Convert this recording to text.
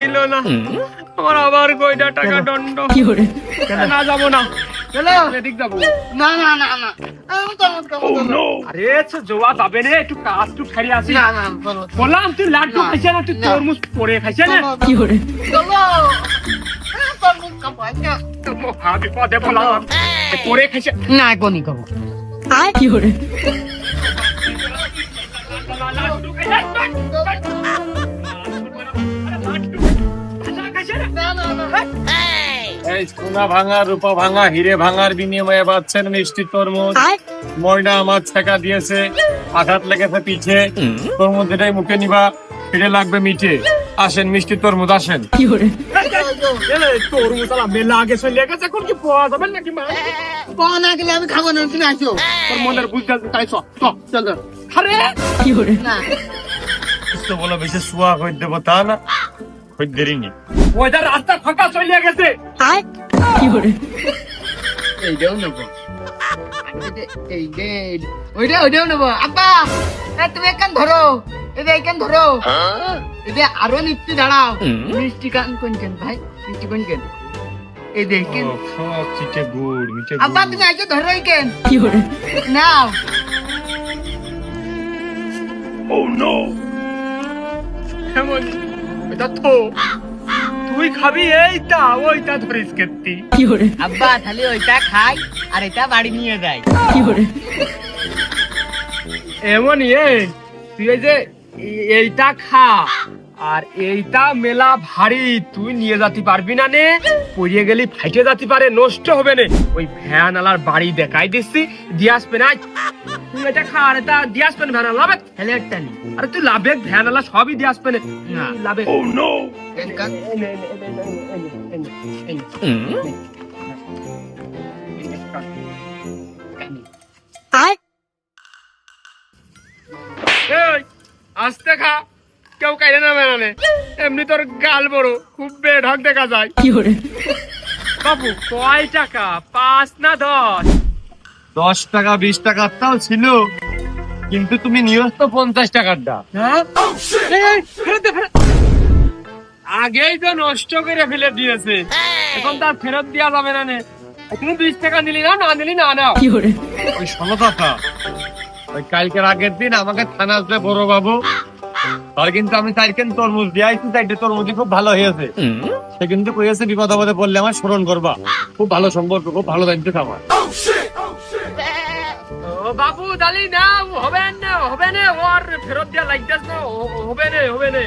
দিল না, আমার আবার কয়টা টাকা দণ্ড। না যাবো না, এদিক যাবো। না না না না আরে জোয়া যাবে রে, একটু কাজ টু খাই আসি। না না চলো বললাম তুই লাড্ডু খাইছে না, তুই তরমুজ পরে খাইছে না। চলো তরমুজ খাবো আচ্ছা বিপদে বললাম পরে খাইছে না এখনই খাবো লাড্ডু খাইছে না। না না না এই সোনা ভাঙা রূপা ভাঙা হিরে ভাঙার বিনিময়ে পাচ্ছেন মিষ্টি তরমুজ। ময়না আমার ছেঁকা দিয়েছে, আঘাত লেগেছে পিঠে, তরমুজ এটাই মুখে নিবা, পেটে লাগবে মিঠে। আসেন মিষ্টি তরমুজ আসেন। তরমুজ আলা মেলা আগে চলে গেছে, এখন কি পাওয়া যাবে নাকি মা? পাওয়া না গেলে আমি খাবো না, তুমি আসো। তোর মনের বুঝতে তাই চলো আরে না তো বলো বেশি শুয়া হয়ে দেবো তা না, হয়ে দেরিনি। ওইটা রাস্তা ফাঁকা চলে গেছে। এইটাও নেবো, ওইটাও নেবো। আব্বা তুমি একখান ধরো, এটা একখান ধরো, এটা আরো নিচ্ছি, দাঁড়াও। মিষ্টি কান কোন কেন ভাই, মিষ্টি কোন কেন? এই দেখেন চিটে গুড় মিঠে আব্বা, তুমি আইছো ধরো কেন নাও। এমন এটা তো তুই খাবি এইটা, ওইটা ধরিস কেতি। আব্বা তাহলে ওইটা খাই আর এটা বাড়ি নিয়ে যাই। এমন তুই এই যে এইটা খা, আর এইটা মেলা ভারী, তুই নিয়ে যেতে পারবি না নে, পড়িয়ে গেলি ফাইটে যেতে পারে, নষ্ট হবে না। ওই ভ্যান আলার বাড়ি দেখাই দিচ্ছি, দিয়ে আসবে না। তুই এটা খা, আর এটা দিয়ে আসবে না ভ্যান আলা লাভে। তাহলে একটা নি আরে তুই লাভে, ভ্যান আলা সবই দিয়ে আসবে না লাভে। আস্তে খা, কেউ কাইলে না বেড়ানে, এমনি তোর গাল বড়, খুব বেঢক দেখা যায়। বাবু কয় টাকা, 5 না 10? 10 টাকা 20 টাকার তাও ছিল, কিন্তু তুমি নিয়োস তো 50 টাকারটা। হ্যাঁ? এই, ফেরত দে, ফেরত। আগেই তো নষ্ট করে ফেলে দিয়েছে, এখন তার ফেরত দেওয়া যাবে না নে। তুমি 20 টাকা নিলি না, না নিলি না নাও। ওই শোনো কথা, ওই কালকের আগের দিন আমাকে থানা আসলে বড় বাবু, আর কিন্তু আমি তাইকেন তরমুজ দিয়ে আইছি, তাইতে তরমুজই খুব ভালো হয়েছে। সে কিন্তু কইছে বিপদ আপদে পড়লে আমার স্মরণ করবা, খুব ভালো সম্পর্ক, খুব ভালো দায়িত্ব আমার। ও বাবু দালি না, হবে না, হবে না, ওর ফেরত দেওয়া লাগতেছ না, হবে না, হবে না।